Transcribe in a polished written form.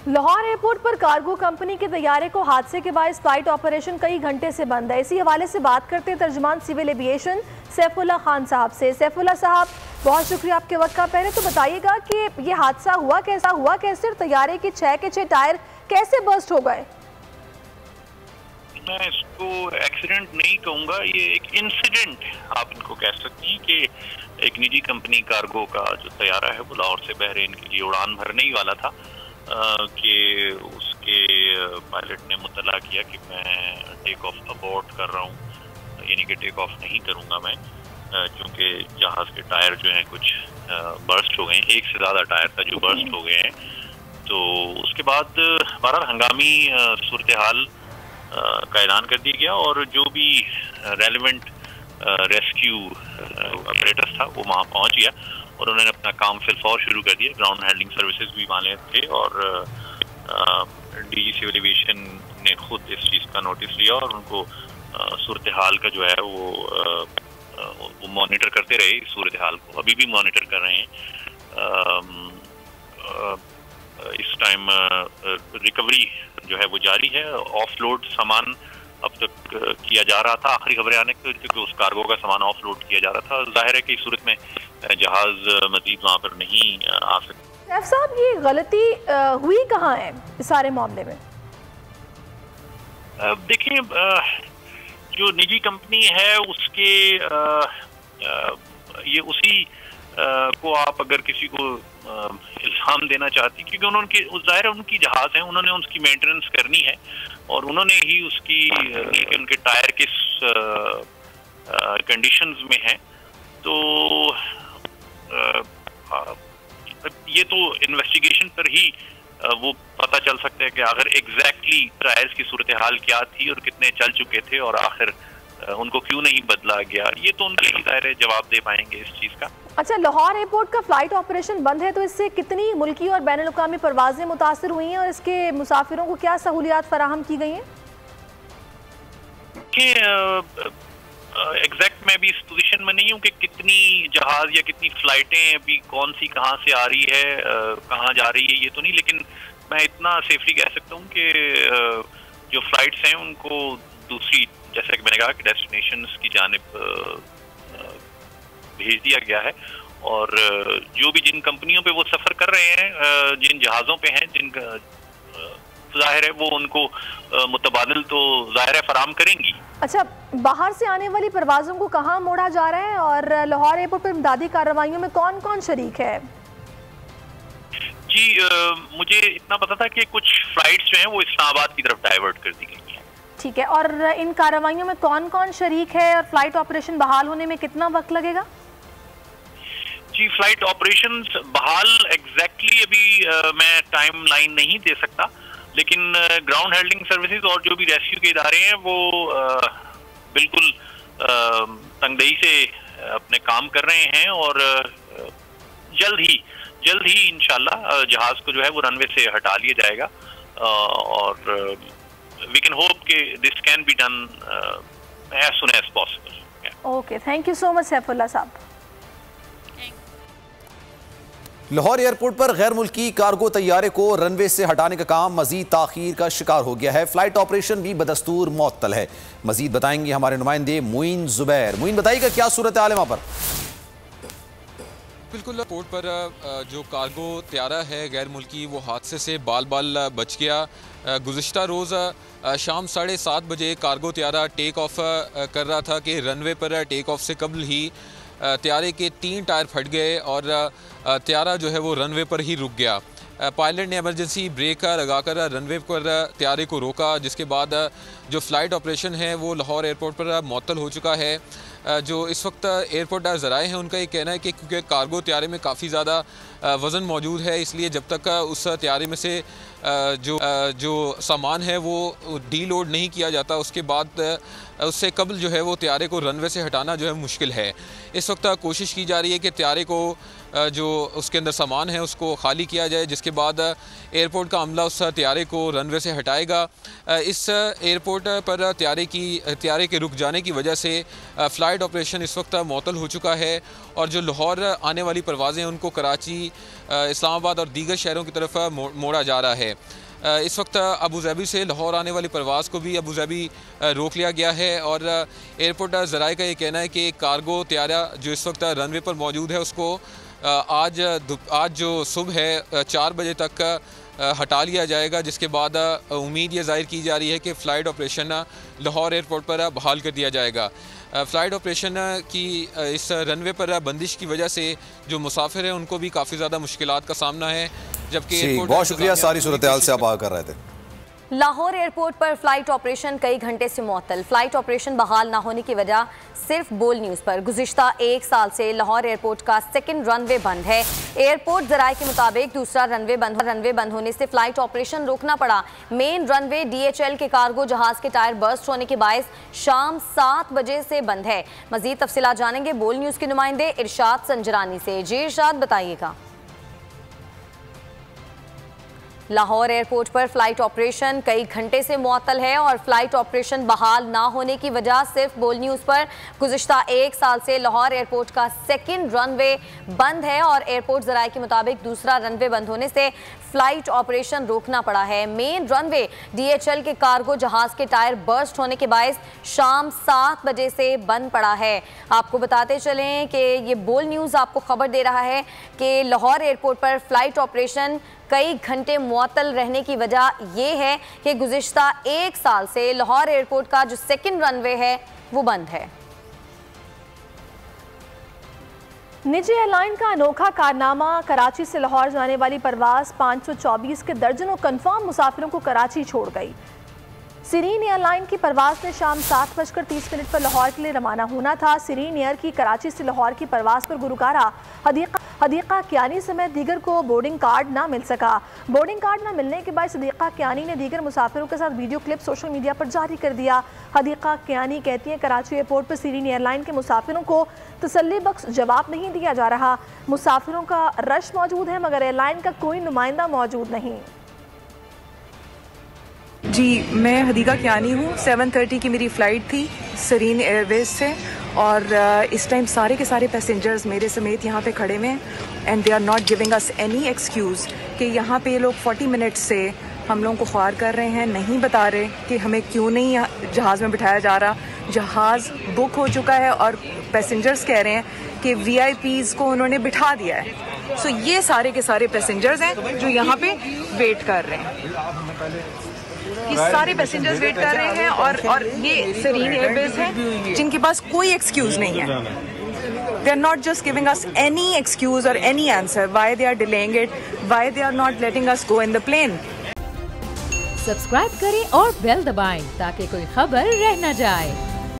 Lahore airport पर cargo company के तैयारे को हादसे के बाद फ्लाइट ऑपरेशन कई घंटे से बंद है। इसी हवाले से बात करते हैं तर्जुमान सिविल एविएशन सैफुल्लाह खान साहब से। सैफुल्लाह साहब, बहुत शुक्रिया आपके वक्त का। पहले तो बताइएगा कि ये हादसा हुआ कैसे और तैयारे के 6 टायर कैसे बर्स्ट हो गए? मैं इसको एक्सीडेंट नहीं कहूँगा, ये एक इंसिडेंट आप इनको कह सकती हैं कि एक निजी कंपनी कार्गो का जो तैयारा है वो लाहौर से बहरीन के लिए उड़ान भरने ही वाला था कि उसके पायलट ने मुतला किया कि मैं टेक ऑफ अबॉर्ट कर रहा हूँ, यानी कि टेक ऑफ नहीं करूँगा मैं, क्योंकि जहाज़ के टायर जो हैं कुछ बर्स्ट हो गए हैं, एक से ज़्यादा टायर था जो बर्स्ट हो गए हैं। तो उसके बाद बहरहाल हंगामी सूरत हाल का ऐलान कर दिया गया और जो भी रेलेवेंट रेस्क्यू ऑपरेटर्स था वो वहाँ पहुँच गया और उन्होंने अपना काम फिलफौर शुरू कर दिया। ग्राउंड हैंडलिंग सर्विसेज भी वहाँ थे और डीजी सिविल एविएशन ने खुद इस चीज़ का नोटिस लिया और उनको सूरत हाल का जो है वो मॉनिटर करते रहे। इस सूरत हाल को अभी भी मॉनिटर कर रहे हैं। इस टाइम रिकवरी जो है वो जारी है। ऑफलोड सामान अब तक किया जा रहा था, आखिरी खबरें आने क्योंकि उस कार्गो का सामान ऑफलोड किया जा रहा था। जाहिर है कि इस सूरत में जहाज मजीद वहाँ पर नहीं आ सकते। सैफ साहब, ये गलती हुई कहाँ है इस सारे मामले में? देखिए, जो निजी कंपनी है उसके ये उसी को आप अगर किसी को इल्जाम देना चाहती, क्योंकि उन्होंने ज़ाहिर है उनकी जहाज़ है, उन्होंने उसकी मेंटेनेंस करनी है और उन्होंने ही उसकी उनके टायर किस कंडीशंस में है। तो ये तो इन्वेस्टिगेशन पर ही वो पता चल सकता है कि आखिर एग्जैक्टली टायर्स की सूरत हाल क्या थी और कितने चल चुके थे और आखिर उनको क्यों नहीं बदला गया। ये तो उनके ही दायरे जवाब दे पाएंगे इस चीज़ का। अच्छा, लाहौर एयरपोर्ट का फ्लाइट ऑपरेशन बंद है तो इससे कितनी मुल्की और बैनुल अक़वामी परवाजें मुतासर हुई हैं और इसके मुसाफिरों को क्या सहूलियात फराहम की गई हैं? एग्जैक्ट मैं भी इस पोजीशन में नहीं हूँ कि कितनी जहाज या कितनी फ्लाइटें अभी कौन सी कहाँ से आ रही है, कहाँ जा रही है, ये तो नहीं, लेकिन मैं इतना सेफली कह सकता हूँ कि जो फ्लाइट्स हैं उनको दूसरी, जैसा कि मैंने कहा कि डेस्टिनेशंस की जानिब भेज दिया गया है और जो भी जिन कंपनियों पे वो सफ़र कर रहे हैं, जिन जहाज़ों पे हैं, जिन जाहिर है वो उनको मुतबादिल तो जाहिर है फराम करेंगी। अच्छा, बाहर से आने वाली परवाज़ों को कहाँ मोड़ा जा रहा है और लाहौर एयरपोर्ट पर इमदादी कार्रवाइयों में कौन कौन शरीक है? जी, मुझे इतना पता था कि कुछ फ्लाइट्स जो हैं वो इस्लामाबाद की तरफ डाइवर्ट कर दी गई हैं। ठीक है, और इन कार्रवाइयों में कौन कौन शरीक है और फ्लाइट ऑपरेशन बहाल होने में कितना वक्त लगेगा? जी, फ्लाइट ऑपरेशंस बहाल एग्जैक्टली अभी मैं टाइम लाइन नहीं दे सकता, लेकिन ग्राउंड हैंडलिंग सर्विसेज और जो भी रेस्क्यू के इदारे हैं वो बिल्कुल तंगदही से अपने काम कर रहे हैं और जल्द ही इंशाल्लाह जहाज को जो है वो रनवे से हटा लिया जाएगा और we can hope that this can be done as soon as possible. Okay, thank you so much Saifullah साहब। लाहौर एयरपोर्ट पर गैर मुल्की कार्गो तैयारे को रनवे से हटाने का काम मजीद ताखीर का शिकार हो गया है। फ्लाइट ऑपरेशन भी बदस्तूर मुअत्तल है। मजीद बताएंगे हमारे नुमाइंदे मुइन जुबैर। मुइन, बताइएगा क्या सूरत हाल है वहाँ पर? बिल्कुल, एयरपोर्ट पर जो कार्गो तैयारा है गैर मुल्की वो हादसे से बाल बच गया। गुज़िश्ता रोज़ शाम 7:30 बजे कार्गो तैयारा टेक ऑफ कर रहा था कि रनवे पर टेक ऑफ से कबल ही तैयारे के 3 टायर फट गए और तैयारा जो है वो रनवे पर ही रुक गया। पायलट ने इमरजेंसी ब्रेक लगाकर रनवे पर तैयारे को रोका, जिसके बाद जो फ़्लाइट ऑपरेशन है वो लाहौर एयरपोर्ट पर मुअत्तल हो चुका है। जो इस वक्त एयरपोर्ट ज़राए हैं उनका ये कहना है कि क्योंकि कार्गो तैयारे में काफ़ी ज़्यादा वज़न मौजूद है, इसलिए जब तक उस तैयारे में से जो सामान है वो डीलोड नहीं किया जाता उसके बाद उससे कबल जो है वो तैयारे को रनवे से हटाना जो है मुश्किल है। इस वक्त कोशिश की जा रही है कि तैयारे को जो उसके अंदर सामान है उसको खाली किया जाए, जिसके बाद एयरपोर्ट का अमला उस तैयारे को रनवे से हटाएगा। इस एयरपोर्ट पर तैयारे के रुक जाने की वजह से फ़्लाइट ऑपरेशन इस वक्त मुअत्तल हो चुका है और जो लाहौर आने वाली परवाज़ें उनको कराची इस्लामाबाद और दीगर शहरों की तरफ मोड़ा जा रहा है। इस वक्त अबू धाबी से लाहौर आने वाली परवाज़ को भी अबू धाबी रोक लिया गया है और एयरपोर्ट ज़राए का ये कहना है कि कार्गो त्यारा जो इस वक्त रनवे पर मौजूद है उसको आज जो सुबह है 4 बजे तक हटा लिया जाएगा, जिसके बाद उम्मीद ये जाहिर की जा रही है कि फ़्लाइट ऑपरेशन लाहौर एयरपोर्ट पर बहाल कर दिया जाएगा। फ़्लाइट ऑपरेशन की इस रनवे पर बंदिश की वजह से जो मुसाफिर हैं उनको भी काफ़ी ज़्यादा मुश्किलात का सामना है, जबकि बहुत शुक्रिया, सारी सूरत हाल से आप आगाह कर रहे थे। लाहौर एयरपोर्ट पर फ्लाइट ऑपरेशन कई घंटे से मुअत्तल। फ्लाइट ऑपरेशन बहाल ना होने की वजह सिर्फ बोल न्यूज़ पर। गुज़िश्ता 1 साल से लाहौर एयरपोर्ट का सेकंड रनवे बंद है। एयरपोर्ट ज़राए के मुताबिक दूसरा रनवे बंद होने से फ्लाइट ऑपरेशन रोकना पड़ा। मेन रनवे DHL के कार्गो जहाज के टायर बर्स्ट होने के बायस शाम 7 बजे से बंद है। मज़ीद तफसीलात जानेंगे बोल न्यूज़ के नुमाइंदे इरशाद संजरानी से। जी इरशाद, बताइएगा। लाहौर एयरपोर्ट पर फ्लाइट ऑपरेशन कई घंटे से मुअत्तल है और फ्लाइट ऑपरेशन बहाल ना होने की वजह सिर्फ बोल न्यूज़ पर। गुज़िश्ता 1 साल से लाहौर एयरपोर्ट का सेकंड रनवे बंद है और एयरपोर्ट ज़राए के मुताबिक दूसरा रनवे बंद होने से फ्लाइट ऑपरेशन रोकना पड़ा है। मेन रनवे DHL के कार्गो जहाज के टायर बर्स्ट होने के बायस शाम 7 बजे से बंद पड़ा है। आपको बताते चलें कि ये बोल न्यूज़ आपको खबर दे रहा है कि लाहौर एयरपोर्ट पर फ्लाइट ऑपरेशन कई घंटे मुअत्तल रहने की वजह यह है कि गुज़िश्ता 1 साल से लाहौर एयरपोर्ट का जो सेकंड रनवे है वो बंद है। निजी एयरलाइन का अनोखा कारनामा। कराची से लाहौर जाने वाली परवाज़ 524 के दर्जनों कन्फर्म मुसाफिरों को कराची छोड़ गई। सिरीन एयरलाइन की परवाज़ ने शाम 7:30 पर लाहौर के लिए रवाना होना था। सिरीन एयर की कराची से लाहौर की परवाज़ पर गुरुकारा हदीक़ा कियानी समेत दीगर को बोर्डिंग कार्ड ना मिल सका। बोर्डिंग कार्ड ना मिलने के बाद हदीक़ा कियानी ने दीगर मुसाफिरों के साथ वीडियो क्लिप सोशल मीडिया पर जारी कर दिया। हदीक़ा कियानी कहती है, कराची एयरपोर्ट पर सिरीन एयरलाइन के मुसाफिरों को तसल्ली बख्श जवाब नहीं दिया जा रहा। मुसाफिरों का रश मौजूद है मगर एयरलाइन का कोई नुमाइंदा मौजूद नहीं। जी, मैं हदीक़ा कियानी हूँ। 7:30 की मेरी फ़्लाइट थी सिरीन एयरवेज से और इस टाइम सारे के सारे पैसेंजर्स मेरे समेत यहाँ पे खड़े हैं and they are not giving us any excuse कि यहाँ पे ये लोग 40 मिनट्स से हम लोगों को ख्वार कर रहे हैं, नहीं बता रहे कि हमें क्यों नहीं जहाज़ में बिठाया जा रहा। जहाज़ बुक हो चुका है और पैसेंजर्स कह रहे हैं कि VIPs को उन्होंने बिठा दिया है। सो ये सारे के सारे पैसेंजर्स हैं जो यहाँ पे वेट कर रहे हैं। ये सारे पैसेंजर्स वेट कर रहे हैं और ये सिरीन एयरवेज है जिनके पास कोई एक्सक्यूज नहीं है। They are not just giving us any excuse और any answer why they are delaying it, why they are not letting us go in the plane. Subscribe करें और बेल दबाएं ताकि कोई खबर रह न जाए।